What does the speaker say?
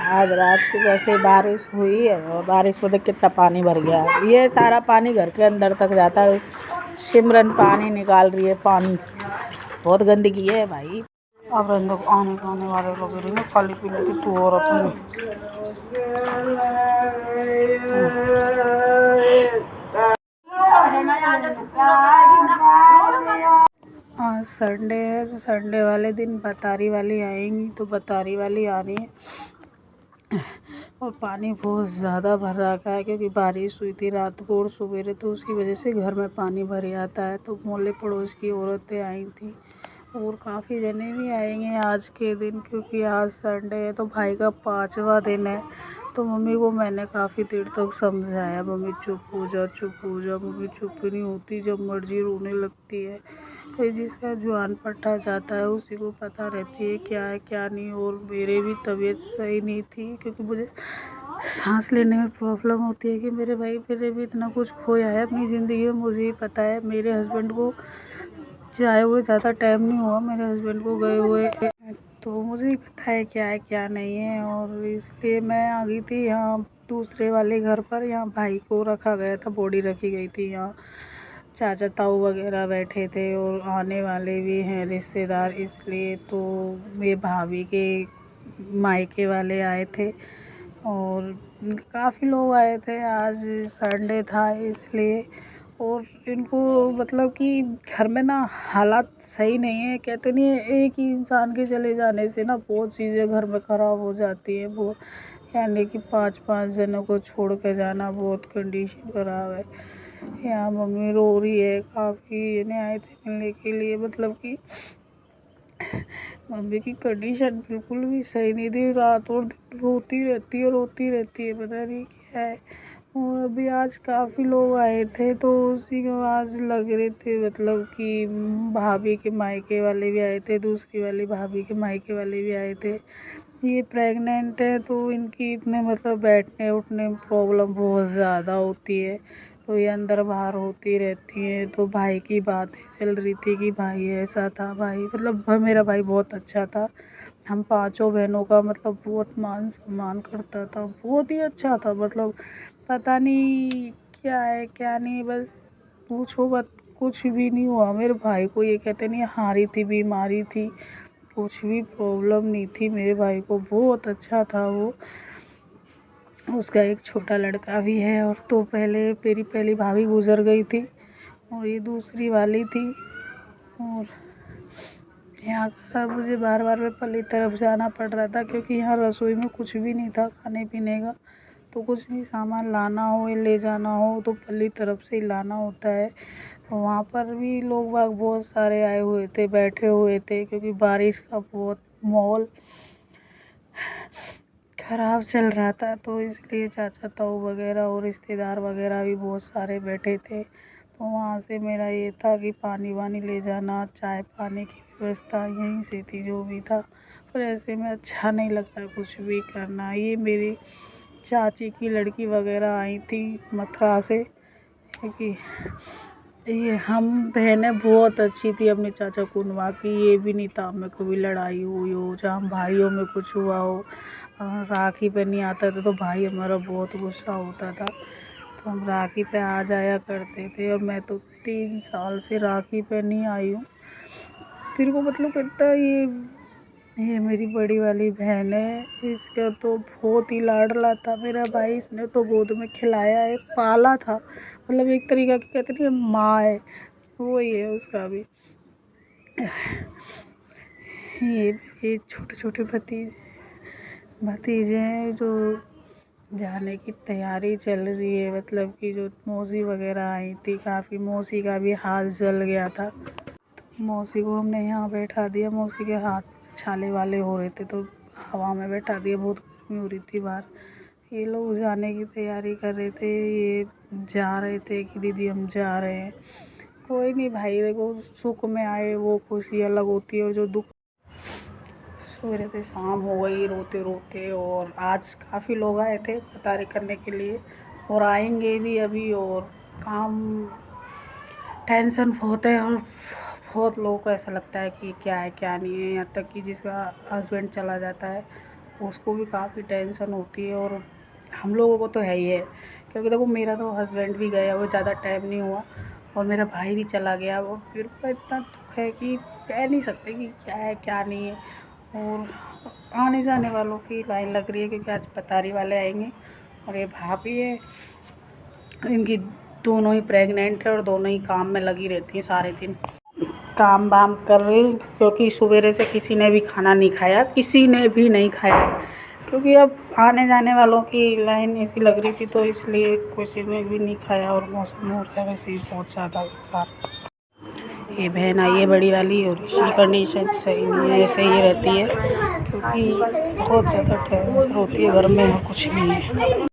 आज रात को वैसे बारिश हुई है और बारिश में देख कितना पानी भर गया है। ये सारा पानी घर के अंदर तक जाता है। सिमरन पानी निकाल रही है, पानी बहुत गंदगी है भाई। अब आने वाले लोग खाली पीने की तो और आज संडे है तो संडे वाले दिन बतारी वाली आएंगी, तो बतारी वाली आ रही है और पानी बहुत ज़्यादा भर रखा है क्योंकि बारिश हुई थी रात को और सवेरे, तो उसकी वजह से घर में पानी भर आता है। तो मोहल्ले पड़ोस की औरतें आई थी और काफ़ी जने भी आएंगे आज के दिन, क्योंकि आज संडे है तो भाई का 5वां दिन है। तो मम्मी को मैंने काफ़ी देर तक समझाया, मम्मी चुप हो जा चुप हो जा। मम्मी चुप नहीं होती, जब मर्जी रोने लगती है। फिर जिसका जुआन पट्टा जाता है उसी को पता रहती है क्या है क्या नहीं। और मेरे भी तबीयत सही नहीं थी क्योंकि मुझे सांस लेने में प्रॉब्लम होती है कि मेरे भाई मेरे भी इतना कुछ खोया है अपनी ज़िंदगी में, मुझे ही पता है। मेरे हस्बैंड को जाए हुए ज़्यादा टाइम नहीं हुआ, मेरे हस्बैंड को गए हुए, तो मुझे ही पता है क्या है क्या नहीं है। और इसलिए मैं आ गई थी यहाँ दूसरे वाले घर पर। यहाँ भाई को रखा गया था, बॉडी रखी गई थी। यहाँ चाचा ताऊ वगैरह बैठे थे और आने वाले भी हैं रिश्तेदार, इसलिए तो मेरे भाभी के मायके वाले आए थे और काफ़ी लोग आए थे। आज संडे था इसलिए। और इनको मतलब कि घर में ना हालात सही नहीं है, कहते नहीं है एक ही इंसान के चले जाने से ना बहुत चीज़ें घर में ख़राब हो जाती है। वो यानी कि 5-5 जनों को छोड़ कर जाना, बहुत कंडीशन ख़राब है। यहाँ मम्मी रो रही है, काफ़ी जने आए थे मिलने के लिए, मतलब कि मम्मी की कंडीशन बिल्कुल भी सही नहीं थी। रात और दिन रोती रहती है, पता नहीं क्या है। और अभी आज काफ़ी लोग आए थे तो उसी को आज लग रहे थे, मतलब कि भाभी के मायके वाले भी आए थे, दूसरी वाली भाभी के मायके वाले भी आए थे। ये प्रेग्नेंट है तो इनकी इतने मतलब बैठने उठने में प्रॉब्लम बहुत ज़्यादा होती है, तो ये अंदर बाहर होती रहती है। तो भाई की बातें चल रही थी कि भाई ऐसा था, भाई मतलब मेरा भाई बहुत अच्छा था। हम 5 बहनों का मतलब बहुत मान सम्मान करता था, बहुत ही अच्छा था। मतलब पता नहीं क्या है क्या नहीं, बस पूछो मत, कुछ भी नहीं हुआ मेरे भाई को। ये कहते नहीं हारी थी, बीमारी थी, कुछ भी प्रॉब्लम नहीं थी मेरे भाई को, बहुत अच्छा था वो। उसका एक छोटा लड़का भी है। और तो पहले मेरी पहली भाभी गुजर गई थी और ये दूसरी वाली थी। और यहाँ का मुझे बार बार में पल्ली तरफ जाना पड़ रहा था क्योंकि यहाँ रसोई में कुछ भी नहीं था खाने पीने का। तो कुछ भी सामान लाना हो या ले जाना हो तो पल्ली तरफ से ही लाना होता है। तो वहाँ पर भी लोग बाग बहुत सारे आए हुए थे, बैठे हुए थे, क्योंकि बारिश का बहुत माहौल ख़राब चल रहा था। तो इसलिए चाचा ताऊ वगैरह और रिश्तेदार वगैरह भी बहुत सारे बैठे थे। तो वहाँ से मेरा ये था कि पानी वानी ले जाना, चाय पानी की व्यवस्था यहीं से थी जो भी था। पर ऐसे में अच्छा नहीं लगता कुछ भी करना। ये मेरी चाची की लड़की वगैरह आई थी मथुरा से, क्योंकि ये हम बहनें बहुत अच्छी थी अपने चाचा कुनवा की। ये भी नहीं था हमें कभी लड़ाई हुई हो, जहाँ भाइयों में कुछ हुआ हो। राखी पे नहीं आता था तो भाई हमारा बहुत गुस्सा होता था, तो हम राखी पे आ जाया करते थे। और मैं तो 3 साल से राखी पे नहीं आई हूँ। तेरे को मतलब कितना ये मेरी बड़ी वाली बहन है, इसका तो बहुत ही लाडला था मेरा भाई। इसने तो गोद में खिलाया है, पाला था, मतलब एक तरीका की कहते नहीं माँ है, वही है उसका भी। ये छोटे छोटे भतीजे हैं जो जाने की तैयारी चल रही है। मतलब कि जो मौसी वगैरह आई थी, काफ़ी मौसी का भी हाथ जल गया था, तो मौसी को हमने यहाँ बैठा दिया। मौसी के हाथ छाले वाले हो रहे थे तो हवा में बैठा दिया, बहुत गर्मी हो रही थी बाहर। ये लोग जाने की तैयारी कर रहे थे, ये जा रहे थे कि दीदी हम जा रहे हैं। कोई नहीं भाई, देखो सुख में आए वो खुशी अलग होती है, और जो दुख सवेरे से शाम हो गई रोते रोते। और आज काफ़ी लोग आए थे पतारे करने के लिए और आएंगे भी अभी। और काम टेंशन बहुत है और बहुत लोगों को ऐसा लगता है कि क्या है क्या नहीं है, यहाँ तक कि जिसका हस्बैंड चला जाता है उसको भी काफ़ी टेंशन होती है और हम लोगों को तो है ही है, क्योंकि देखो मेरा तो हस्बैंड भी गया वो ज़्यादा टाइम नहीं हुआ और मेरा भाई भी चला गया। और फिर को इतना दुख है कि कह नहीं सकते कि क्या है क्या नहीं है। और आने जाने वालों की लाइन लग रही है, क्योंकि आज पतारी वाले आएंगे। और ये भाभी है, इनकी दोनों ही प्रेग्नेंट है और दोनों ही काम में लगी रहती हैं, सारे दिन काम वाम कर रही, क्योंकि सवेरे से किसी ने भी खाना नहीं खाया, किसी ने भी नहीं खाया, क्योंकि अब आने जाने वालों की लाइन ऐसी लग रही थी, तो इसलिए किसी ने भी नहीं खाया। और मौसम हो रहा है वैसे ही बहुत ज़्यादा खराब। ये बहन आई है बड़ी वाली, और इसकी कंडीशन सही नहीं है, ऐसे ही रहती है, क्योंकि बहुत ज़्यादा टेंशन होती है घर में और कुछ नहीं है।